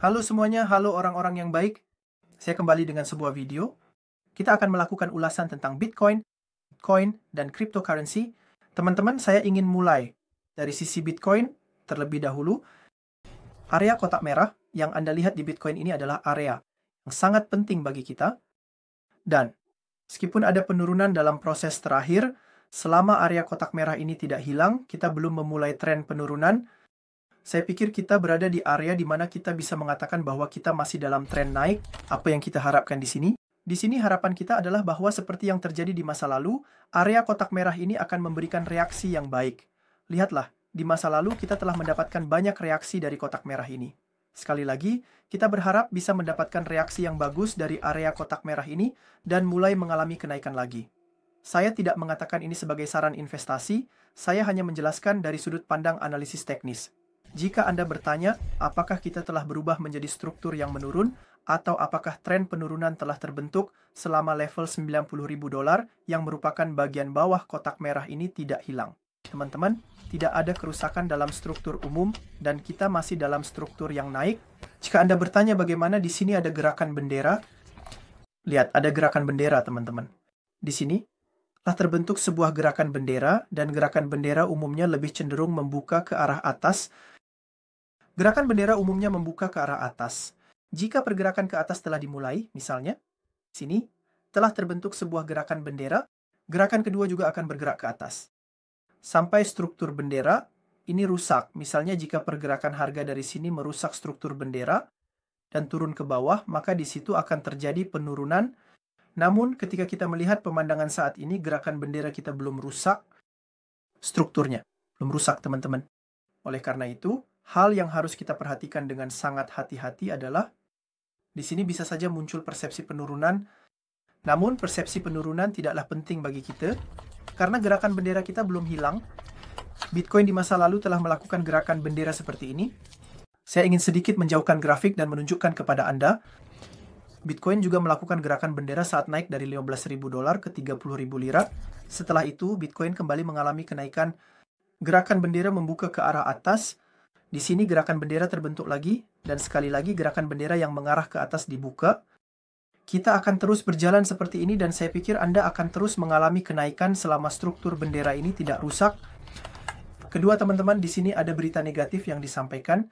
Halo semuanya, halo orang-orang yang baik. Saya kembali dengan sebuah video. Kita akan melakukan ulasan tentang Bitcoin, coin, dan cryptocurrency. Teman-teman, saya ingin mulai dari sisi Bitcoin terlebih dahulu. Area kotak merah yang Anda lihat di Bitcoin ini adalah area yang sangat penting bagi kita. Dan meskipun ada penurunan dalam proses terakhir, selama area kotak merah ini tidak hilang, kita belum memulai tren penurunan. Saya pikir kita berada di area di mana kita bisa mengatakan bahwa kita masih dalam tren naik. Apa yang kita harapkan di sini? Di sini harapan kita adalah bahwa seperti yang terjadi di masa lalu, area kotak merah ini akan memberikan reaksi yang baik. Lihatlah, di masa lalu kita telah mendapatkan banyak reaksi dari kotak merah ini. Sekali lagi, kita berharap bisa mendapatkan reaksi yang bagus dari area kotak merah ini dan mulai mengalami kenaikan lagi. Saya tidak mengatakan ini sebagai saran investasi, saya hanya menjelaskan dari sudut pandang analisis teknis. Jika Anda bertanya, apakah kita telah berubah menjadi struktur yang menurun, atau apakah tren penurunan telah terbentuk selama level $90.000 yang merupakan bagian bawah kotak merah ini tidak hilang. Teman-teman, tidak ada kerusakan dalam struktur umum, dan kita masih dalam struktur yang naik. Jika Anda bertanya bagaimana di sini ada gerakan bendera, lihat, ada gerakan bendera, teman-teman. Di sini, telah terbentuk sebuah gerakan bendera, dan gerakan bendera umumnya lebih cenderung membuka ke arah atas. Gerakan bendera umumnya membuka ke arah atas. Jika pergerakan ke atas telah dimulai, misalnya, sini, telah terbentuk sebuah gerakan bendera, gerakan kedua juga akan bergerak ke atas. Sampai struktur bendera, ini rusak. Misalnya jika pergerakan harga dari sini merusak struktur bendera, dan turun ke bawah, maka di situ akan terjadi penurunan. Namun, ketika kita melihat pemandangan saat ini, gerakan bendera kita belum rusak strukturnya. Belum rusak, teman-teman. Oleh karena itu, hal yang harus kita perhatikan dengan sangat hati-hati adalah di sini bisa saja muncul persepsi penurunan. Namun, persepsi penurunan tidaklah penting bagi kita karena gerakan bendera kita belum hilang. Bitcoin di masa lalu telah melakukan gerakan bendera seperti ini. Saya ingin sedikit menjauhkan grafik dan menunjukkan kepada Anda. Bitcoin juga melakukan gerakan bendera saat naik dari $15.000 ke 30.000 lira. Setelah itu, Bitcoin kembali mengalami kenaikan. Gerakan bendera membuka ke arah atas. Di sini gerakan bendera terbentuk lagi, dan sekali lagi gerakan bendera yang mengarah ke atas dibuka. Kita akan terus berjalan seperti ini, dan saya pikir Anda akan terus mengalami kenaikan selama struktur bendera ini tidak rusak. Kedua, teman-teman, di sini ada berita negatif yang disampaikan.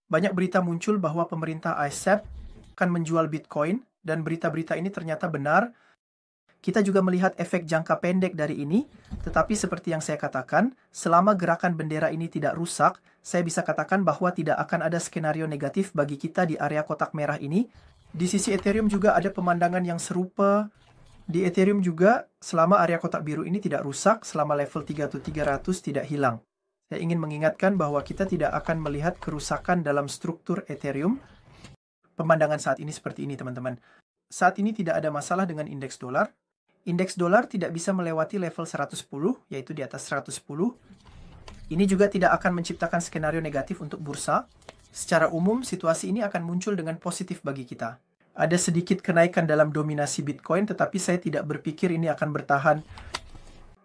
Banyak berita muncul bahwa pemerintah ICEP akan menjual Bitcoin, dan berita-berita ini ternyata benar. Kita juga melihat efek jangka pendek dari ini, tetapi seperti yang saya katakan, selama gerakan bendera ini tidak rusak, saya bisa katakan bahwa tidak akan ada skenario negatif bagi kita di area kotak merah ini. Di sisi Ethereum juga ada pemandangan yang serupa. Di Ethereum juga, selama area kotak biru ini tidak rusak, selama level 3.300 tidak hilang. Saya ingin mengingatkan bahwa kita tidak akan melihat kerusakan dalam struktur Ethereum. Pemandangan saat ini seperti ini, teman-teman. Saat ini tidak ada masalah dengan indeks dolar. Indeks dolar tidak bisa melewati level 110, yaitu di atas 110. Ini juga tidak akan menciptakan skenario negatif untuk bursa. Secara umum, situasi ini akan muncul dengan positif bagi kita. Ada sedikit kenaikan dalam dominasi Bitcoin, tetapi saya tidak berpikir ini akan bertahan.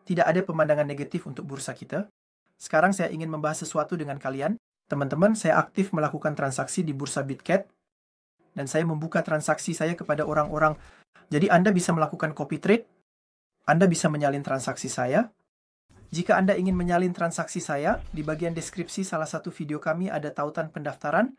Tidak ada pemandangan negatif untuk bursa kita. Sekarang saya ingin membahas sesuatu dengan kalian. Teman-teman, saya aktif melakukan transaksi di bursa Bitcat, dan saya membuka transaksi saya kepada orang-orang. Jadi Anda bisa melakukan copy trade, Anda bisa menyalin transaksi saya. Jika Anda ingin menyalin transaksi saya, di bagian deskripsi salah satu video kami ada tautan pendaftaran.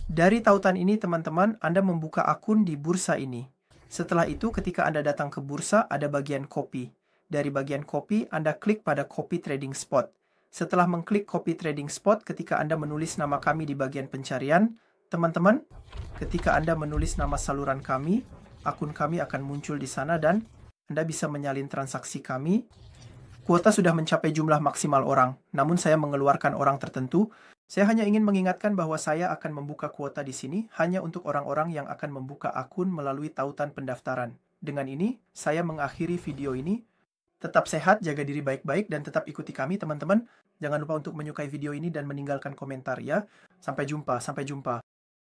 Dari tautan ini, teman-teman, Anda membuka akun di bursa ini. Setelah itu, ketika Anda datang ke bursa, ada bagian copy. Dari bagian copy, Anda klik pada copy trading spot. Setelah mengklik copy trading spot, ketika Anda menulis nama kami di bagian pencarian, teman-teman, ketika Anda menulis nama saluran kami, akun kami akan muncul di sana dan Anda bisa menyalin transaksi kami. Kuota sudah mencapai jumlah maksimal orang, namun saya mengeluarkan orang tertentu. Saya hanya ingin mengingatkan bahwa saya akan membuka kuota di sini hanya untuk orang-orang yang akan membuka akun melalui tautan pendaftaran. Dengan ini, saya mengakhiri video ini. Tetap sehat, jaga diri baik-baik, dan tetap ikuti kami, teman-teman. Jangan lupa untuk menyukai video ini dan meninggalkan komentar ya. Sampai jumpa, sampai jumpa.